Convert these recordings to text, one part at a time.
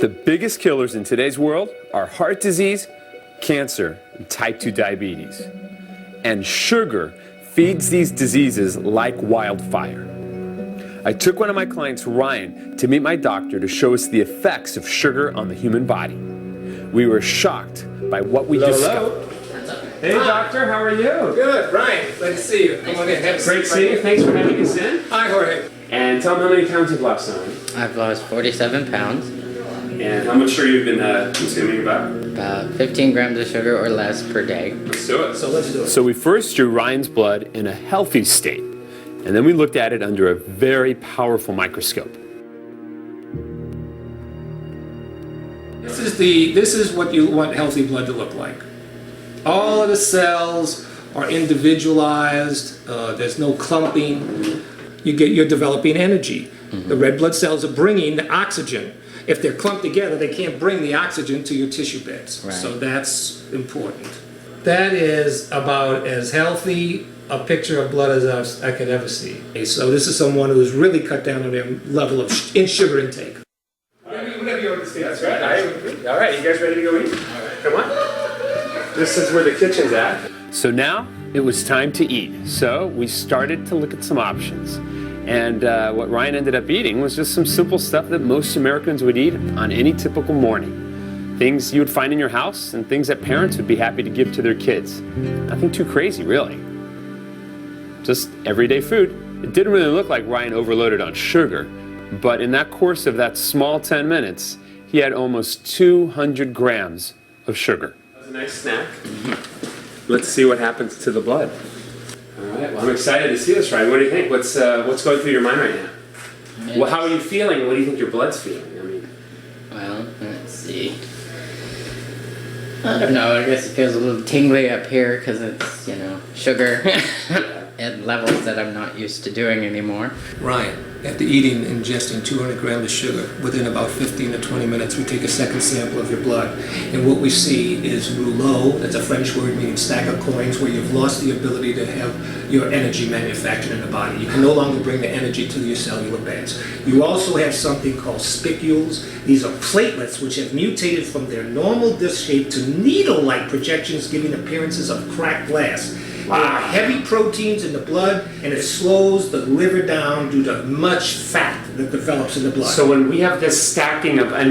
The biggest killers in today's world are heart disease, cancer, and type 2 diabetes. And sugar feeds these diseases like wildfire. I took one of my clients, Ryan, to meet my doctor to show us the effects of sugar on the human body. We were shocked by what we discovered. Hey, doctor, how are you? Good, Ryan. Glad to see you. Come on in. Great seeing you. Thanks for having us in. Hi, Jorge. And tell me how many pounds you've lost on. I've lost 47 pounds. And how much sugar you've been consuming about? About 15 grams of sugar or less per day. Let's do it. Let's do it. So we first drew Ryan's blood in a healthy state, and then we looked at it under a very powerful microscope. This is what you want healthy blood to look like. All of the cells are individualized. There's no clumping. You're developing energy. The red blood cells are bringing the oxygen. If they're clumped together, they can't bring the oxygen to your tissue beds. Right. So that's important. That is about as healthy a picture of blood as I could ever see. So this is someone who's really cut down on their level of sugar intake. Whatever you understand. That's right. All right, you guys ready to go eat? All right. Come on. This is where the kitchen's at. So now it was time to eat. So we started to look at some options. And what Ryan ended up eating was just some simple stuff that most Americans would eat on any typical morning. Things you would find in your house and things that parents would be happy to give to their kids. Nothing too crazy, really. Just everyday food. It didn't really look like Ryan overloaded on sugar, but in that course of that small 10 minutes, he had almost 200 grams of sugar. That was a nice snack. Let's see what happens to the blood. All right, well, I'm excited to see this, Ryan. What do you think? What's going through your mind right now? Well, how are you feeling? What do you think your blood's feeling? I mean, well, let's see. I don't know, I guess it feels a little tingly up here because it's, sugar at levels that I'm not used to doing anymore. Ryan, after ingesting 200 grams of sugar, within about 15 to 20 minutes, we take a second sample of your blood. And what we see is rouleau, that's a French word meaning stack of coins, where you've lost the ability to have your energy manufactured in the body. You can no longer bring the energy to your cellular beds. You also have something called spicules. These are platelets which have mutated from their normal disc shape to needle-like projections, giving appearances of cracked glass. Wow. There are heavy proteins in the blood, and it slows the liver down due to much fat that develops in the blood. So when we have this stacking of, I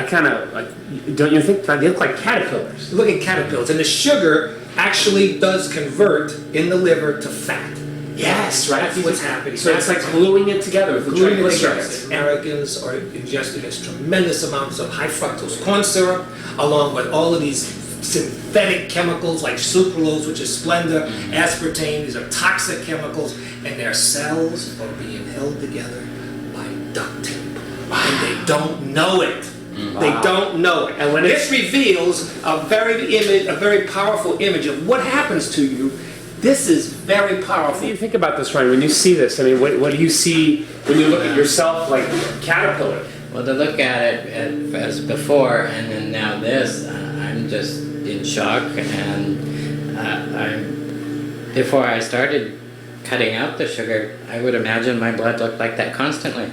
kind of like, don't you think they look like caterpillars? Look at caterpillars, and the sugar actually does convert in the liver to fat. Yes, right. That's what's happening. So it's like gluing it together with the triglycerides. Americans are ingesting this tremendous amounts of high fructose corn syrup, along with all of these synthetic chemicals like sucralose, which is Splenda, aspartame. These are toxic chemicals, and their cells are being held together by duct tape. Wow. And they don't know it. Wow. They don't know it. And when this reveals a very powerful image of what happens to you. This is very powerful. What do you think about this, Ryan? When you see this, I mean, what do you see when you look at yourself like caterpillar? Well, to look at it as before and then now this, I'm just in shock. And before I started cutting out the sugar, I would imagine my blood looked like that constantly.